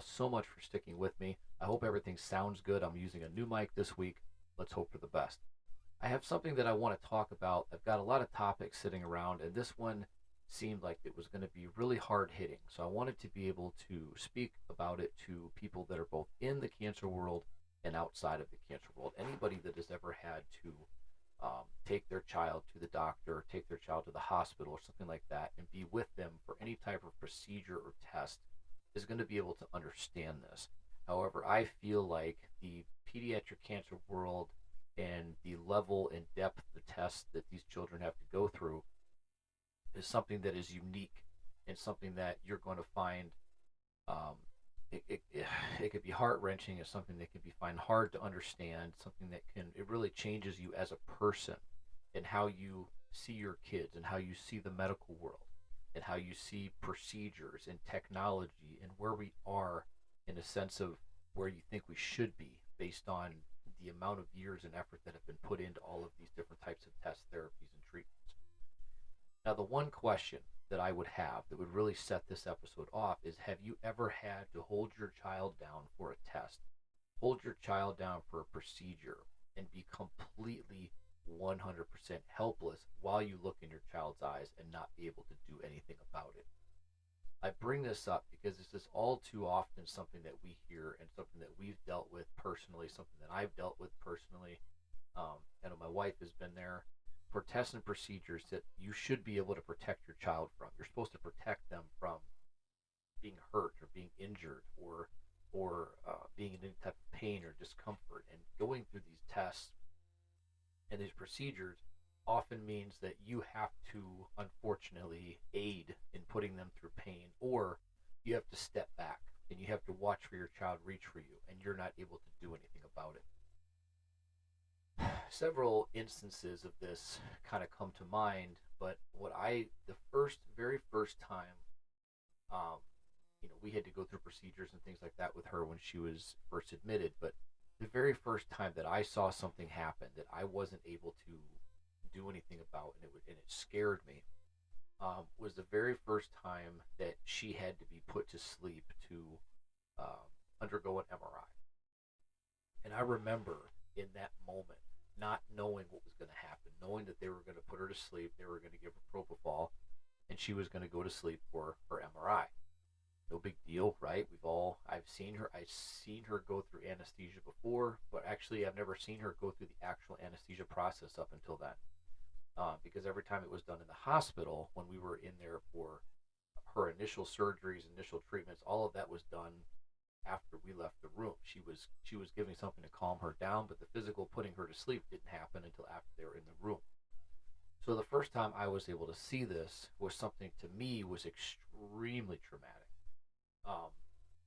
all so much for sticking with me. I hope everything sounds good. I'm using a new mic this week. Let's hope for the best. I have something that I want to talk about. I've got a lot of topics sitting around, and this one seemed like it was going to be really hard hitting. So I wanted to be able to speak about it to people that are both in the cancer world and outside of the cancer world. Anybody that has ever had to take their child to the doctor, take their child to the hospital, or something like that, and be with them for any type of procedure or test is going to be able to understand this. However, I feel like the pediatric cancer world and the level and depth of the tests that these children have to go through is something that is unique and something that you're going to find um, it could be heart wrenching. It's something that can be find hard to understand. Something that can it really changes you as a person and how you see your kids and how you see the medical world and how you see procedures and technology and where we are in a sense of where you think we should be based on the amount of years and effort that have been put into all of these different types of tests, therapies, and treatments. Now, the one question that I would have that would really set this episode off is, have you ever had to hold your child down for a test, hold your child down for a procedure, and be completely 100% helpless while you look in your child's eyes and not be able to do anything about it? I bring this up because this is all too often something that we hear and something that we've dealt with personally, something that I've dealt with personally. I know my wife has been there for tests and procedures that you should be able to protect your child from. You're supposed to protect them from being hurt or being injured or being in any type of pain or discomfort. And going through these tests and these procedures often means that you have to unfortunately aid in putting them through pain, or you have to step back and you have to watch for your child reach for you and you're not able to do anything about it. Several instances of this kind of come to mind, but the very first time, um, we had to go through procedures and things like that with her when she was first admitted, but the very first time that I saw something happen that I wasn't able to do anything about, and it scared me, was the very first time that she had to be put to sleep to um, undergo an MRI. And I remember in that moment not knowing what was going to happen, knowing that they were going to put her to sleep, they were going to give her propofol, and she was going to go to sleep for her MRI. No big deal, right? I've seen her go through anesthesia before, but actually I've never seen her go through the actual anesthesia process up until then. Because every time it was done in the hospital, when we were in there for her initial surgeries, initial treatments, all of that was done after we left the room. She was giving something to calm her down, but the physical putting her to sleep didn't happen until after they were in the room. So the first time I was able to see this was something to me was extremely traumatic. Um,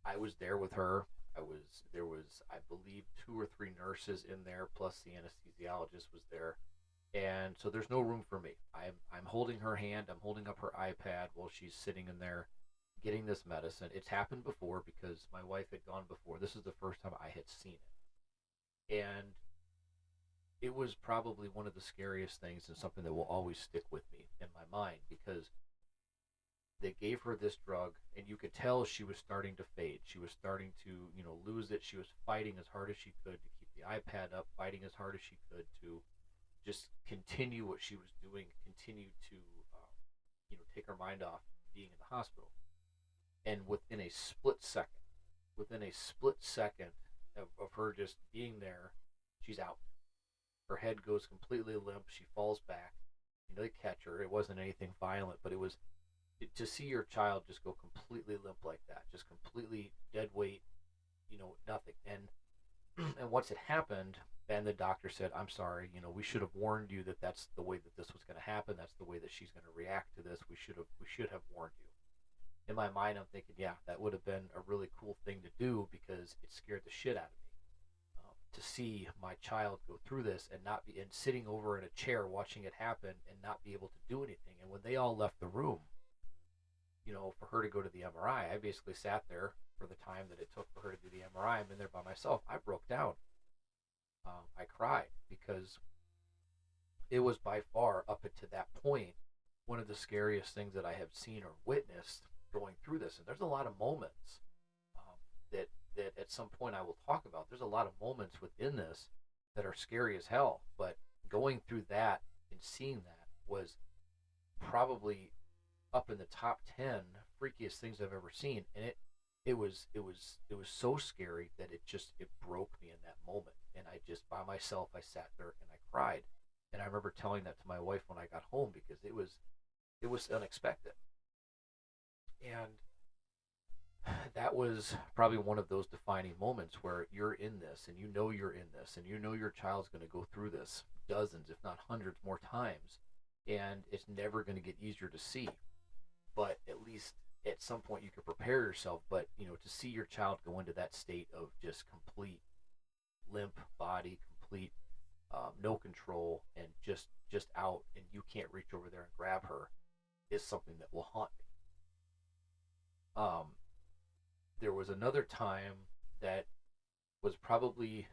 I was there with her. There was I believe two or three nurses in there, plus the anesthesiologist was there, and so there's no room for me. I'm holding her hand. I'm holding up her iPad while she's sitting in there getting this medicine. It's happened before because my wife had gone before. This is the first time I had seen it, and it was probably one of the scariest things and something that will always stick with me in my mind because they gave her this drug and you could tell she was starting to fade. She was starting to, lose it. She was fighting as hard as she could to keep the iPad up, fighting as hard as she could to just continue what she was doing, continue to, take her mind off being in the hospital. And within a split second of her just being there, she's out. Her head goes completely limp. She falls back. They catch her. It wasn't anything violent, but to see your child just go completely limp like that, just completely dead weight, nothing. And once it happened, then the doctor said, "I'm sorry, we should have warned you that that's the way that this was going to happen. That's the way that she's going to react to this. We should have warned you." In my mind, I'm thinking, yeah, that would have been a really cool thing to do because it scared the shit out of me. To see my child go through this and not be and sitting over in a chair watching it happen and not be able to do anything. And when they all left the room, for her to go to the MRI, I basically sat there for the time that it took for her to do the MRI. I'm in there by myself. I broke down. I cried because it was by far, up to that point, one of the scariest things that I have seen or witnessed going through this. And there's a lot of moments that at some point I will talk about. There's a lot of moments within this that are scary as hell, but going through that and seeing that was probably up in the top 10 freakiest things I've ever seen, and it was so scary that it broke me in that moment, and I just by myself I sat there and I cried, and I remember telling that to my wife when I got home because it was unexpected, and that was probably one of those defining moments where you're in this and you know you're in this and you know your child's going to go through this dozens if not hundreds more times, and it's never going to get easier to see, but at least at some point you can prepare yourself. But to see your child go into that state of just complete limp body, complete no control, and just out, and you can't reach over there and grab her, is something that will haunt me. There was another time that was probably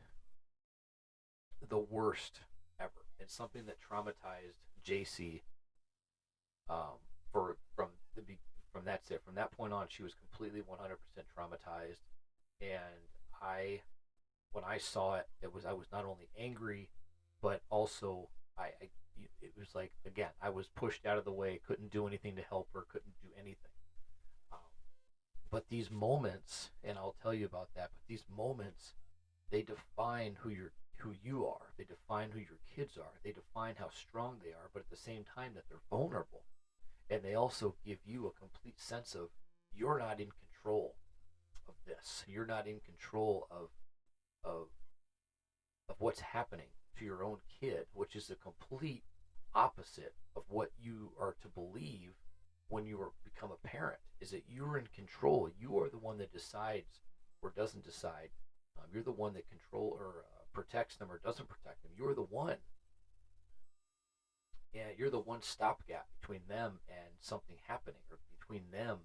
the worst ever, and something that traumatized JC, for from that's it. From that point on, she was completely 100% traumatized, and I when I saw it, I was not only angry, but also I it was like, again, I was pushed out of the way, couldn't do anything to help her, couldn't do anything. Um, but these moments, and I'll tell you about that. But these moments, they define who you are. They define who your kids are. They define how strong they are. But at the same time, that they're vulnerable, and they also give you a complete sense of you're not in control of this. You're not in control of of what's happening to your own kid, which is the complete opposite of what you are to believe when you become a parent. Is that you're in control. You are the one that decides or doesn't decide. You're the one that control or protects them or doesn't protect them. You're the one. And you're the one stopgap between them and something happening, or between them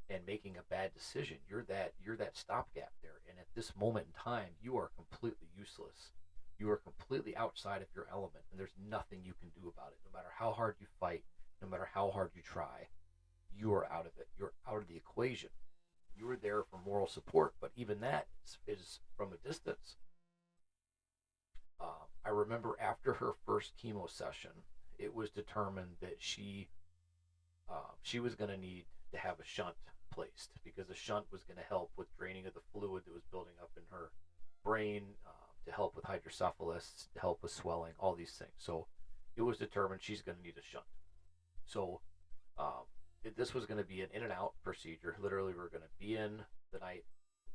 and making a bad decision. You're that stopgap there. And at this moment in time, you are completely useless. You are completely outside of your element, and there's nothing you can do about it. No matter how hard you fight, no matter how hard you try, you are out of it. You're out of the equation. You are there for moral support, but even that is from a distance. I remember after her first chemo session, it was determined that she was going to need to have a shunt placed, because a shunt was going to help with draining of the fluid that was building up in her brain, to help with hydrocephalus, to help with swelling, all these things. So it was determined she's going to need a shunt. So um, this was going to be an in and out procedure. Literally, we were going to be in the night,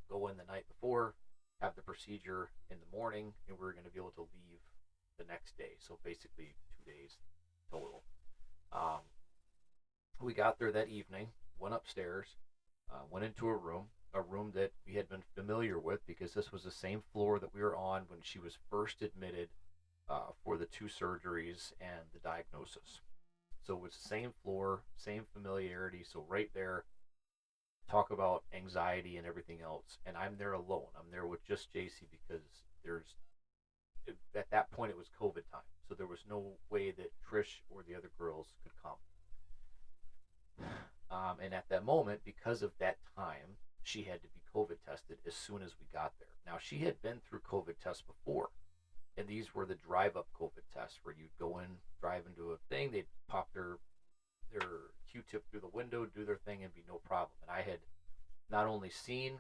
go in the night before, have the procedure in the morning, and we were going to be able to leave the next day. So basically 2 days total. Um, we got there that evening, went upstairs, went into a room that we had been familiar with, because this was the same floor that we were on when she was first admitted for the 2 surgeries and the diagnosis. So it was the same floor, same familiarity. So right there, talk about anxiety and everything else. And I'm there alone. I'm there with just JC, because at that point it was COVID time. So there was no way that Trish or the other girls could come. And at that moment, because of that time, she had to be COVID tested as soon as we got there. Now, she had been through COVID tests before, and these were the drive-up COVID tests, where you'd go in, drive into a thing, they'd pop their Q-tip through the window, do their thing, and be no problem. And I had not only seen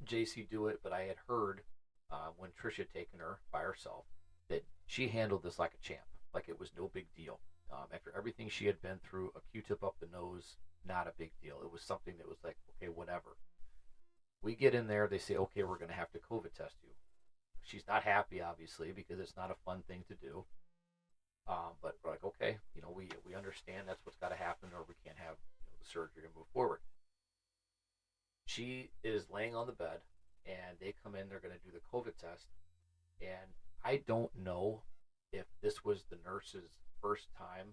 JC do it, but I had heard when Trish had taken her by herself, that she handled this like a champ, like it was no big deal. After everything she had been through, a Q-tip up the nose, not a big deal. It was something that was like, okay, whatever. We get in there, they say, okay, we're going to have to COVID test you. She's not happy, obviously, because it's not a fun thing to do. But we're like, okay, we understand that's what's got to happen, or we can't have the surgery to move forward. She is laying on the bed, and they come in, they're going to do the COVID test. And I don't know if this was the nurse's first time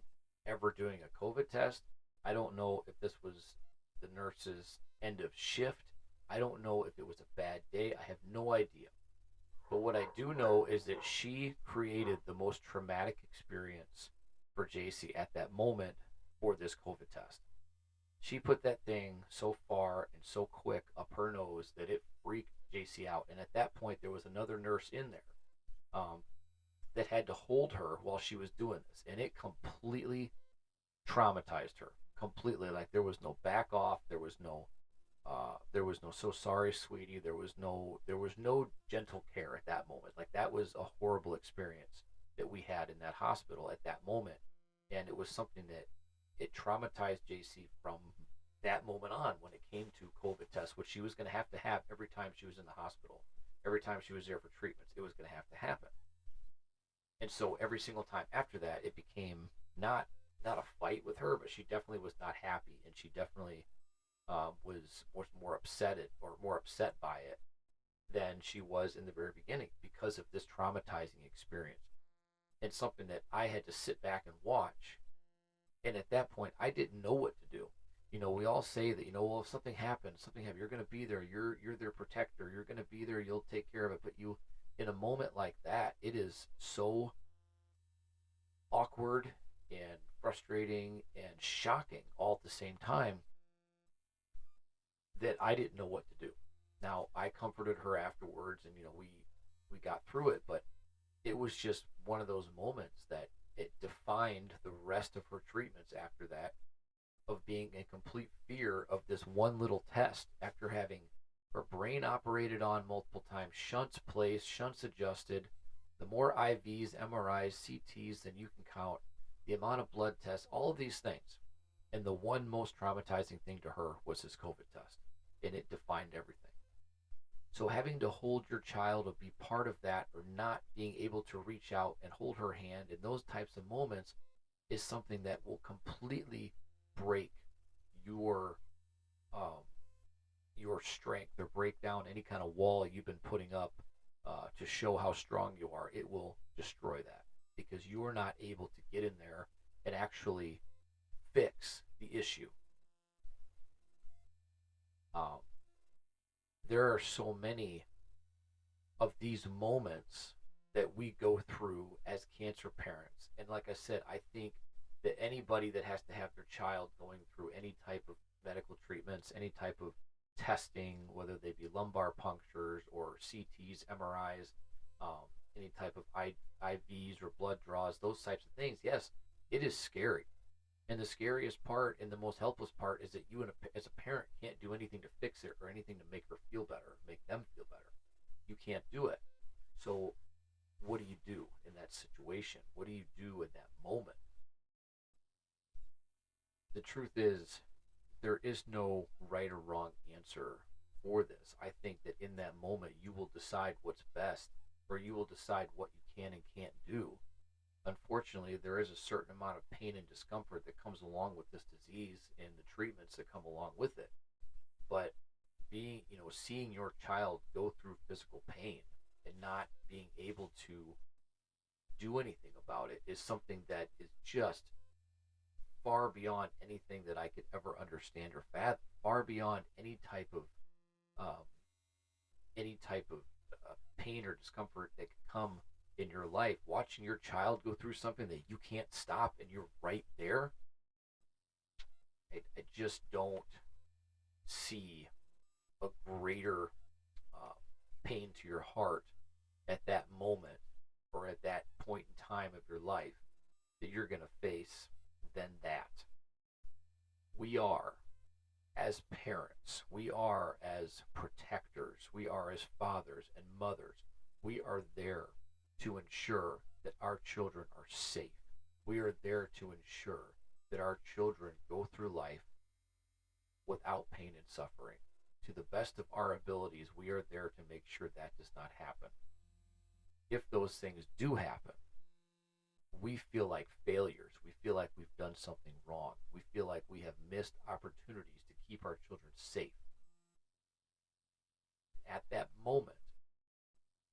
ever doing a COVID test. I don't know if this was the nurse's end of shift. I don't know if it was a bad day. I have no idea. But what I do know is that she created the most traumatic experience for JC at that moment for this COVID test. She put that thing so far and so quick up her nose that it freaked JC out. And at that point, there was another nurse in there um, that had to hold her while she was doing this, and it completely traumatized her. Completely, like there was no back off, there was no so sorry, sweetie. There was no gentle care at that moment. Like that was a horrible experience that we had in that hospital at that moment, and it was something that it traumatized JC from that moment on when it came to COVID tests, which she was going to have every time she was in the hospital, every time she was there for treatments. It was going to have to happen, and so every single time after that, it became not a fight with her, but she definitely was not happy, and she definitely was more upset or more upset by it than she was in the very beginning because of this traumatizing experience and something that I had to sit back and watch. And at that point, I didn't know what to do. We all say that, well, if something happens, you're going to be there. You're their protector. You're going to be there. You'll take care of it. But in a moment like that, it is so awkward and frustrating and shocking all at the same time that I didn't know what to do. Now I comforted her afterwards, and we got through it, but it was just one of those moments that it defined the rest of her treatments after that, of being in complete fear of this one little test after having her brain operated on multiple times, shunts placed, shunts adjusted, the more IVs, MRIs, CTs than you can count, the amount of blood tests, all of these things. And the one most traumatizing thing to her was his COVID test, and it defined everything. So having to hold your child or be part of that, or not being able to reach out and hold her hand in those types of moments, is something that will completely break your um, your strength, or break down any kind of wall you've been putting up to show how strong you are. It will destroy that because you are not able to get in there and actually fix the issue. Um, there are so many of these moments that we go through as cancer parents. And like I said, I think that anybody that has to have their child going through any type of medical treatments, any type of testing, whether they be lumbar punctures or CTs, MRIs, um, any type of IVs or blood draws, those types of things, yes, it is scary. And the scariest part and the most helpless part is that you, as a parent, can't do anything to fix it or anything to make her feel better, make them feel better. You can't do it. So, what do you do in that situation? What do you do in that moment? The truth is, there is no right or wrong answer for this. I think that in that moment, you will decide what's best, or you will decide what you can and can't do. Unfortunately, there is a certain amount of pain and discomfort that comes along with this disease and the treatments that come along with it. But seeing your child go through physical pain and not being able to do anything about it is something that is just far beyond anything that I could ever understand or fathom, far beyond um, any type of pain or discomfort that could come in your life. Watching your child go through something that you can't stop and you're right there, I just don't see a greater uh, pain to your heart at that moment or at that point in time of your life that you're going to face than that. We are, as parents, we are as protectors, we are as fathers and mothers, we are there to ensure that our children are safe. We are there to ensure that our children go through life without pain and suffering. To the best of our abilities, we are there to make sure that does not happen. If those things do happen, we feel like failures. We feel like we've done something wrong. We feel like we have missed opportunities to keep our children safe. At that moment,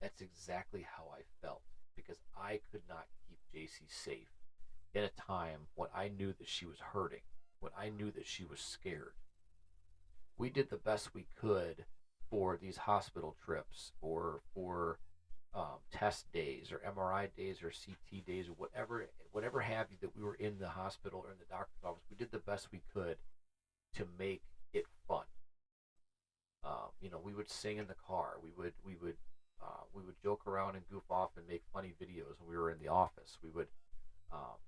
that's exactly how I felt because I could not keep JC safe in a time when I knew that she was hurting, when I knew that she was scared. We did the best we could for these hospital trips or for test days or MRI days or CT days or whatever have you that we were in the hospital or in the doctor's office. We did the best we could to make it fun. We would sing in the car. We would joke around and goof off and make funny videos when we were in the office. Um,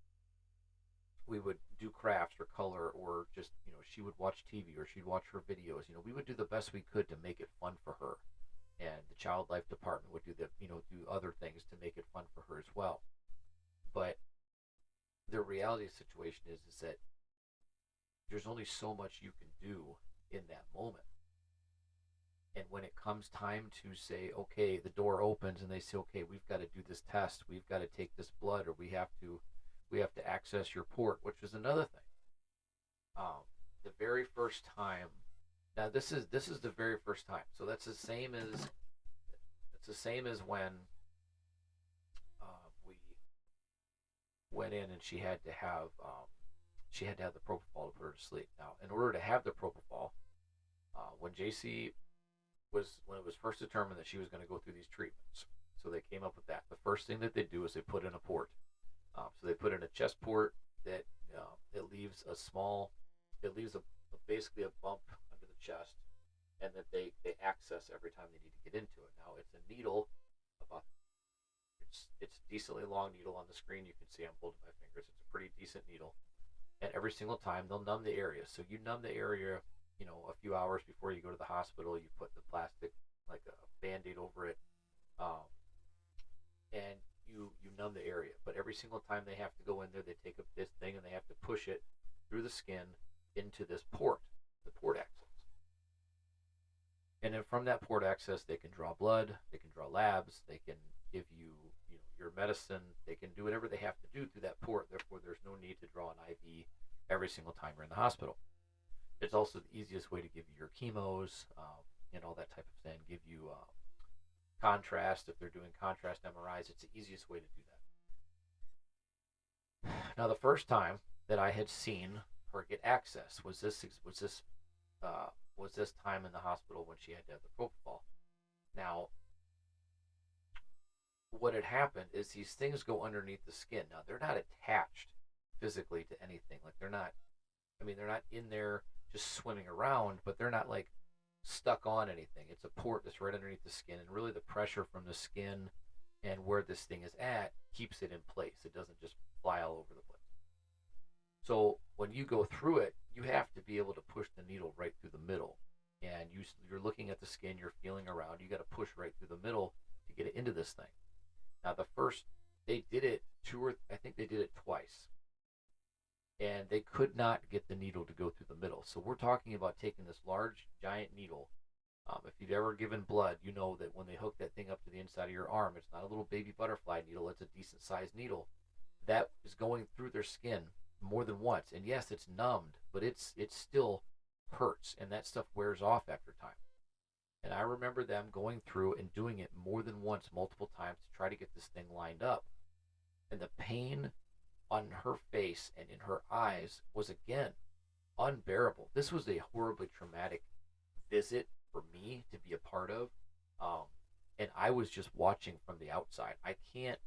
we would do crafts or color, or just she would watch TV or she'd watch her videos. We would do the best we could to make it fun for her, and the child life department would do other things to make it fun for her as well. But the reality of the situation is that there's only so much you can do in that moment. And when it comes time to say, okay, the door opens and they say, okay, we've got to do this test, we've got to take this blood, or we have to access your port, which is another thing. The very first time. Now this is the very first time. So that's the same as when we went in and she had to have the propofol to put her to sleep. Now, in order to have the propofol, when JC when it was first determined that she was going to go through these treatments, so they came up with that. The first thing that they do is they put in a port. So they put in a chest port that it leaves basically a bump under the chest, and that they access every time they need to get into it. Now it's a needle about it's a decently long needle. On the screen you can see I'm holding my fingers. It's a pretty decent needle, and every single time they'll numb the area. So you numb the area, a few hours before you go to the hospital. You put the plastic, like a Band-Aid, over it, and you numb the area. But every single time they have to go in there, they take up this thing and they have to push it through the skin into this port, the port access. And then from that port access, they can draw blood, they can draw labs, they can give you, your medicine, they can do whatever they have to do through that port. Therefore, there's no need to draw an IV every single time you're in the hospital. It's also the easiest way to give you your chemos, and all that type of thing. Give you contrast if they're doing contrast MRIs. It's the easiest way to do that. Now, the first time that I had seen her get access was this time in the hospital when she had to have the propofol. Now, what had happened is these things go underneath the skin. Now, they're not attached physically to anything. Like, they're not in there just swimming around, but they're not like stuck on anything. It's a port that's right underneath the skin, and really the pressure from the skin and where this thing is at keeps it in place. It doesn't just fly all over the place. So when you go through it, you have to be able to push the needle right through the middle. And you're looking at the skin, you're feeling around, you got to push right through the middle to get it into this thing. Now, they did it I think they did it twice. And they could not get the needle to go through the middle. So we're talking about taking this large, giant needle. If you've ever given blood, you know that when they hook that thing up to the inside of your arm, it's not a little baby butterfly needle, it's a decent sized needle. That is going through their skin more than once. And yes, it's numbed, but it still hurts, and that stuff wears off after time. And I remember them going through and doing it more than once, multiple times, to try to get this thing lined up. And the pain on her face and in her eyes was, again, unbearable. This was a horribly traumatic visit for me to be a part of. And I was just watching from the outside. I can't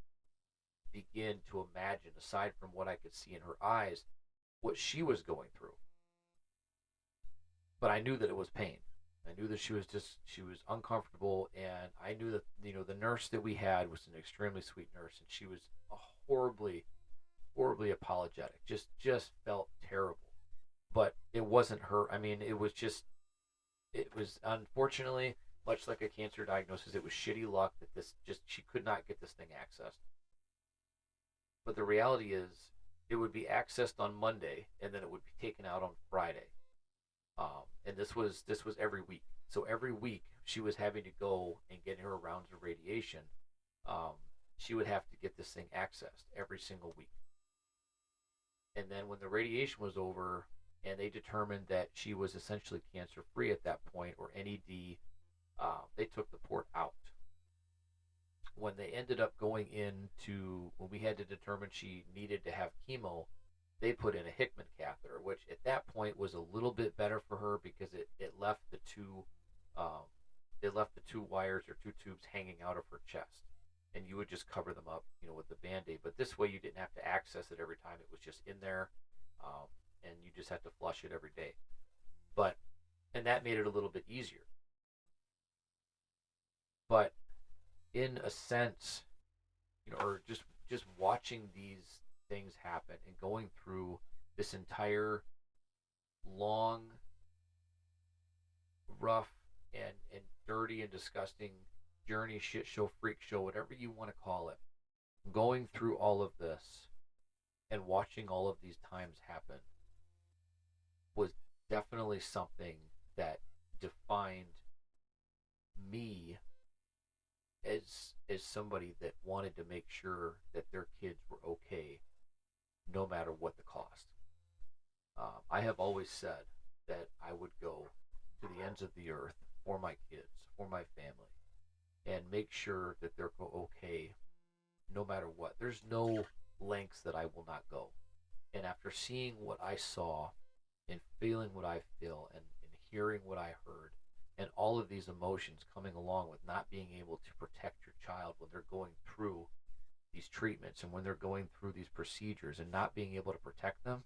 begin to imagine, aside from what I could see in her eyes, what she was going through. But I knew that it was pain. I knew that she was uncomfortable, and I knew that, the nurse that we had was an extremely sweet nurse, and she was horribly apologetic. Just felt terrible. But it wasn't her. I mean, it was unfortunately, much like a cancer diagnosis, it was shitty luck that she could not get this thing accessed. But the reality is, it would be accessed on Monday, and then it would be taken out on Friday. And this was every week. So every week she was having to go and get her rounds of radiation. She would have to get this thing accessed every single week. And then when the radiation was over and they determined that she was essentially cancer-free at that point, or NED, they took the port out. When they ended up when we had to determine she needed to have chemo, they put in a Hickman catheter, which at that point was a little bit better for her because it left the two wires or two tubes hanging out of her chest, and you would just cover them up, with the Band-Aid. But this way, you didn't have to access it every time; it was just in there, and you just had to flush it every day. But and that made it a little bit easier. But in a sense, or just watching these things happen and going through this entire long, rough, and dirty and disgusting journey, shit show, freak show, whatever you want to call it, going through all of this and watching all of these times happen was definitely something that defined me as somebody that wanted to make sure that their kids were okay no matter what the cost. I have always said that I would go to the ends of the earth for my kids, for my family, and make sure that they're okay no matter what. There's no lengths that I will not go. And after seeing what I saw and feeling what I feel and hearing what I heard and all of these emotions coming along with not being able to protect your child when they're going through these treatments and when they're going through these procedures and not being able to protect them,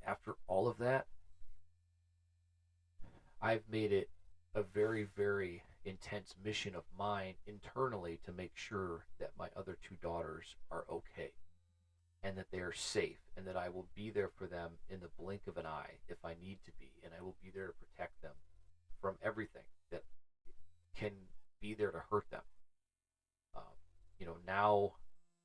after all of that, I've made it a very, very intense mission of mine internally to make sure that my other two daughters are okay and that they are safe and that I will be there for them in the blink of an eye if I need to be, and I will be there to protect them from everything that can be there to hurt them. Um, now,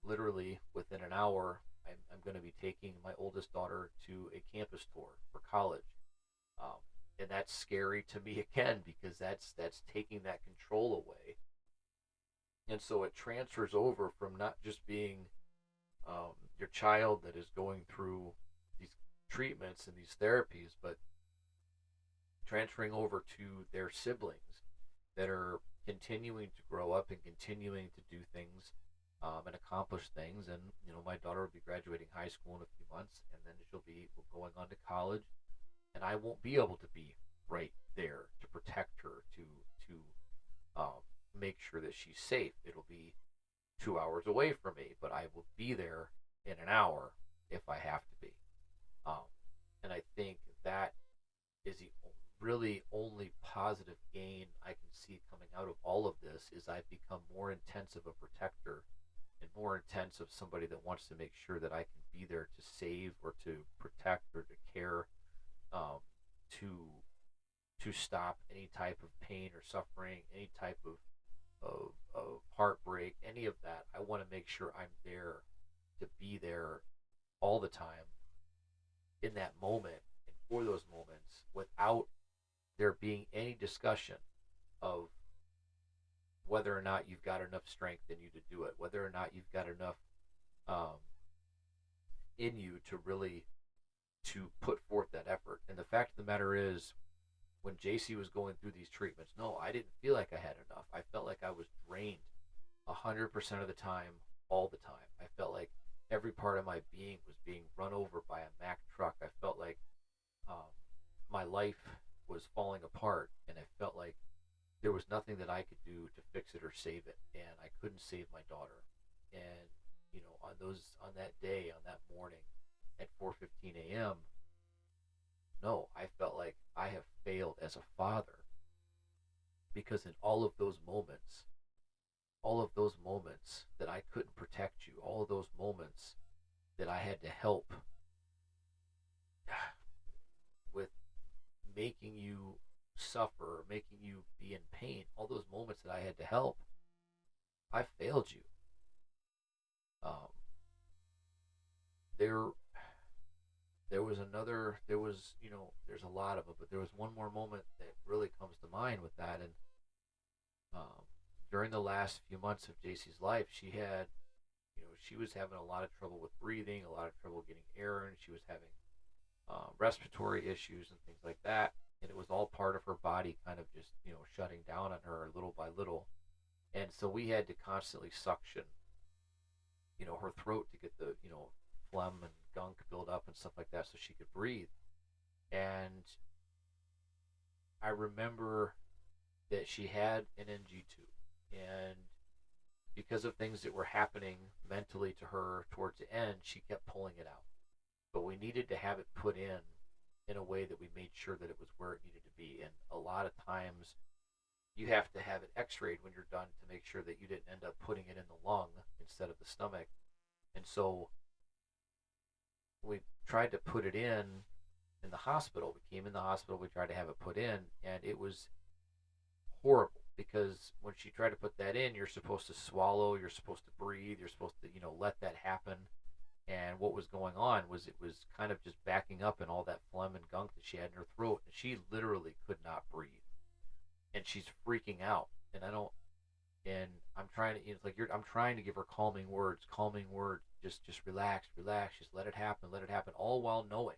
literally within an hour, I'm going to be taking my oldest daughter to a campus tour for college. Um, and that's scary to me again because that's taking that control away. And so it transfers over from not just being your child that is going through these treatments and these therapies, but transferring over to their siblings that are continuing to grow up and continuing to do things and accomplish things. And my daughter will be graduating high school in a few months, and then she'll be going on to college, and I won't be able to be right there to protect her, to make sure that she's safe. It'll be 2 hours away from me, but I will be there in an hour if I have to be. Um, and I think that is the really only positive gain I can see coming out of all of this is I've become more intense of a protector and more intense of somebody that wants to make sure that I can be there to save or to protect or to care, um, to stop any type of pain or suffering, any type of heartbreak, any of that. I want to make sure I'm there to be there all the time in that moment and for those moments without there being any discussion of whether or not you've got enough strength in you to do it, whether or not you've got enough um, in you to really to put forth that effort. And the fact of the matter is, when JC was going through these treatments, no, I didn't feel like I had enough. I felt like I was drained 100% of the time, all the time. I felt like every part of my being was being run over by a Mack truck. I felt like um, my life was falling apart, and I felt like there was nothing that I could do to fix it or save it, and I couldn't save my daughter. And on that day, on that morning, at 4:15 a.m., no, I felt like I have failed as a father because in all of those moments that I couldn't protect you, all of those moments that I had to help with making you suffer, making you be in pain, all those moments that I had to help, I failed you. Um, there, there was, there's a lot of it, but there was one more moment that really comes to mind with that. And um, during the last few months of JC's life, she was having a lot of trouble with breathing, a lot of trouble getting air, and she was having respiratory issues and things like that. And it was all part of her body kind of just, shutting down on her little by little. And so we had to constantly suction, her throat to get the, phlegm and gunk build up and stuff like that so she could breathe. And I remember that she had an NG tube. And because of things that were happening mentally to her towards the end, she kept pulling it out. But we needed to have it put in in a way that we made sure that it was where it needed to be. And a lot of times you have to have it x-rayed when you're done to make sure that you didn't end up putting it in the lung instead of the stomach. And so we tried to put it in the hospital. We came in the hospital, we tried to have it put in, and it was horrible because when she tried to put that in, you're supposed to swallow, you're supposed to breathe, you're supposed to, let that happen. And what was going on was it was kind of just backing up in all that phlegm and gunk that she had in her throat, and she literally could not breathe. And she's freaking out. And I don't, and I'm trying to, it's like I'm trying to give her calming words, just relax, relax, just let it happen, all while knowing.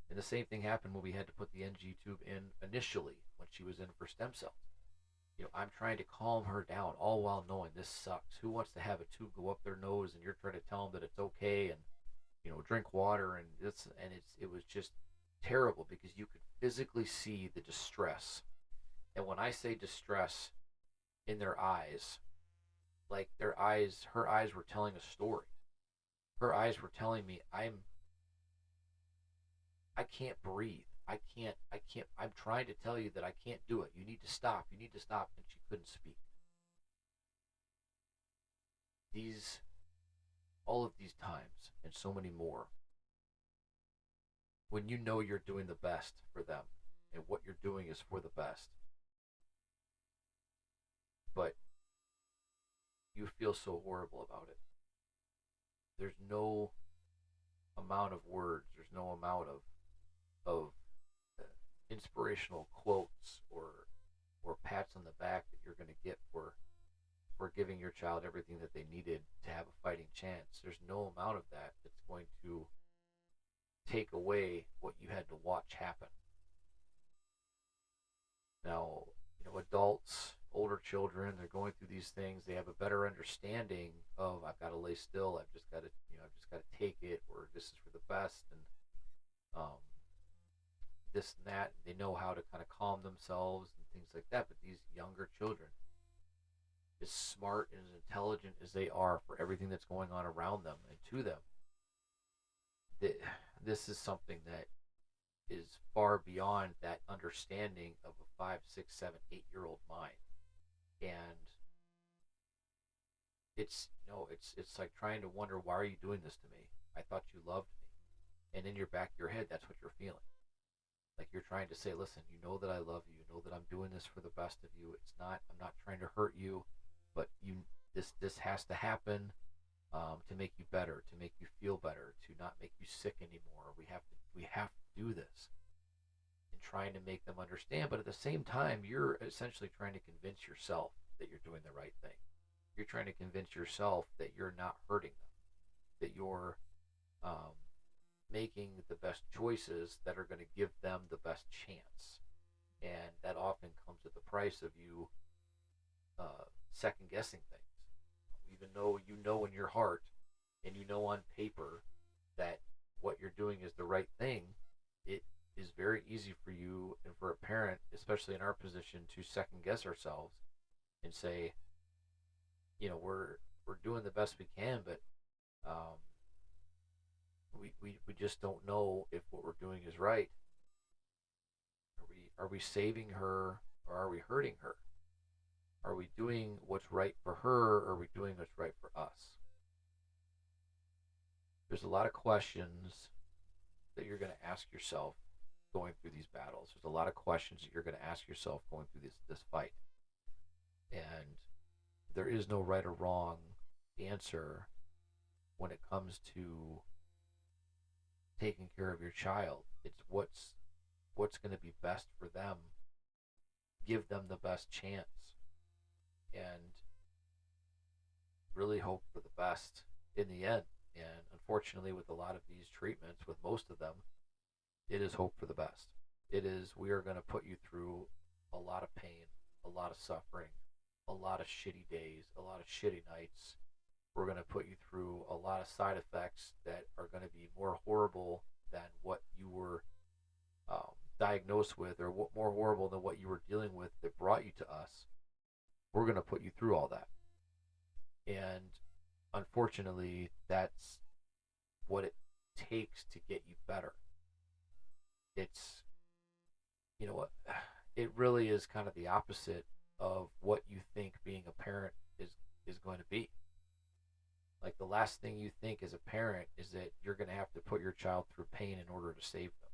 And the same thing happened when we had to put the NG tube in initially when she was in for stem cells. I'm trying to calm her down, all while knowing this sucks. Who wants to have a tube go up their nose and you're trying to tell them that it's okay and drink water and it was just terrible because you could physically see the distress. And when I say distress in their eyes, like her eyes were telling a story. Her eyes were telling me I can't breathe. I'm trying to tell you that I can't do it. You need to stop. You need to stop. And she couldn't speak. All of these times and so many more, when you know you're doing the best for them and what you're doing is for the best, but you feel so horrible about it. There's no amount of words, there's no amount of inspirational quotes or pats on the back that you're going to get for giving your child everything that they needed to have a fighting chance. There's no amount of that that's going to take away what you had to watch happen. Now, adults, older children, they're going through these things. They have a better understanding of I've got to lay still. I've just got to take it, or this is for the best, and this and that. They know how to kind of calm themselves and things like that. But these younger children, as smart and as intelligent as they are for everything that's going on around them and to them, this is something that is far beyond that understanding of a 5, 6, 7, 8-year-old mind. And it's it's like trying to wonder, why are you doing this to me? I thought you loved me. And in your back of your head, that's what you're feeling. Like you're trying to say, listen, you know that I love you. You know that I'm doing this for the best of you. I'm not trying to hurt you, but this has to happen to make you better, to make you feel better, to not make you sick anymore. We have to do this. And trying to make them understand, but at the same time, you're essentially trying to convince yourself that you're doing the right thing. You're trying to convince yourself that you're not hurting them, that you're making the best choices that are going to give them the best chance. And that often comes at the price of you second guessing things. Even though you know in your heart and you know on paper that what you're doing is the right thing, it is very easy for you and for a parent, especially in our position, to second guess ourselves and say, we're doing the best we can, but we just don't know if what we're doing is right. Are we saving her, or are we hurting her? Are we doing what's right for her, or are we doing what's right for us? There's a lot of questions that you're going to ask yourself going through these battles. There's a lot of questions that you're going to ask yourself going through this fight. And there is no right or wrong answer when it comes to taking care of your child. It's what's going to be best for them. Give them the best chance. And really hope for the best in the end. And unfortunately, with a lot of these treatments, with most of them, it is hope for the best. It is, we are going to put you through a lot of pain, a lot of suffering, a lot of shitty days, a lot of shitty nights. We're going to put you through a lot of side effects that are going to be more horrible than what you were diagnosed with, or more horrible than what you were dealing with that brought you to us. We're going to put you through all that. And unfortunately, that's what takes to get you better. It's, you know what, it really is kind of the opposite of what you think being a parent is going to be. Like the last thing you think as a parent is that you're going to have to put your child through pain in order to save them.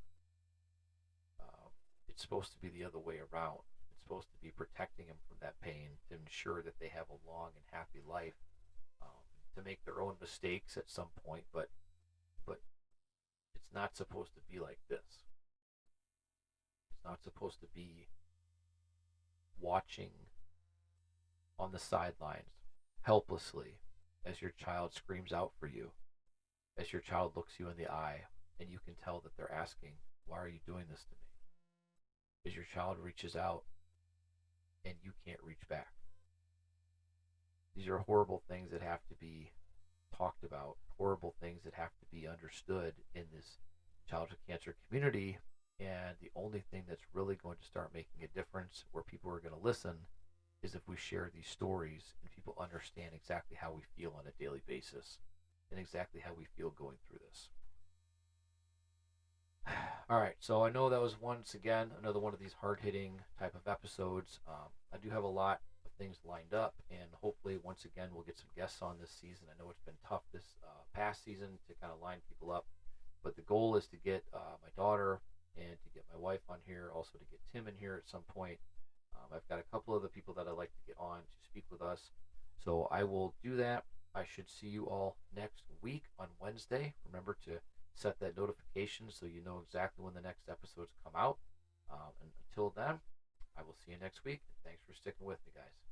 It's supposed to be the other way around. It's supposed to be protecting them from that pain to ensure that they have a long and happy life, um, to make their own mistakes at some point, but it's not supposed to be like this. It's not supposed to be watching on the sidelines helplessly as your child screams out for you, as your child looks you in the eye, and you can tell that they're asking, "Why are you doing this to me?" As your child reaches out and you can't reach back. These are horrible things that have to be talked about, horrible things that have to be understood in this childhood cancer community. And the only thing that's really going to start making a difference where people are going to listen is if we share these stories and people understand exactly how we feel on a daily basis and exactly how we feel going through this. All right, so I know that was once again another one of these hard hitting type of episodes. I do have a lot of things lined up, and hopefully, once again, we'll get some guests on this season. I know it's been tough this past season to kind of line people up, but the goal is to get my daughter and to get my wife on here, also to get Tim in here at some point. I've got a couple of the people that I'd like to get on to speak with us, so I will do that. I should see you all next week on Wednesday. Remember to set that notification so you know exactly when the next episodes come out. And until then, I will see you next week. Thanks for sticking with me, guys.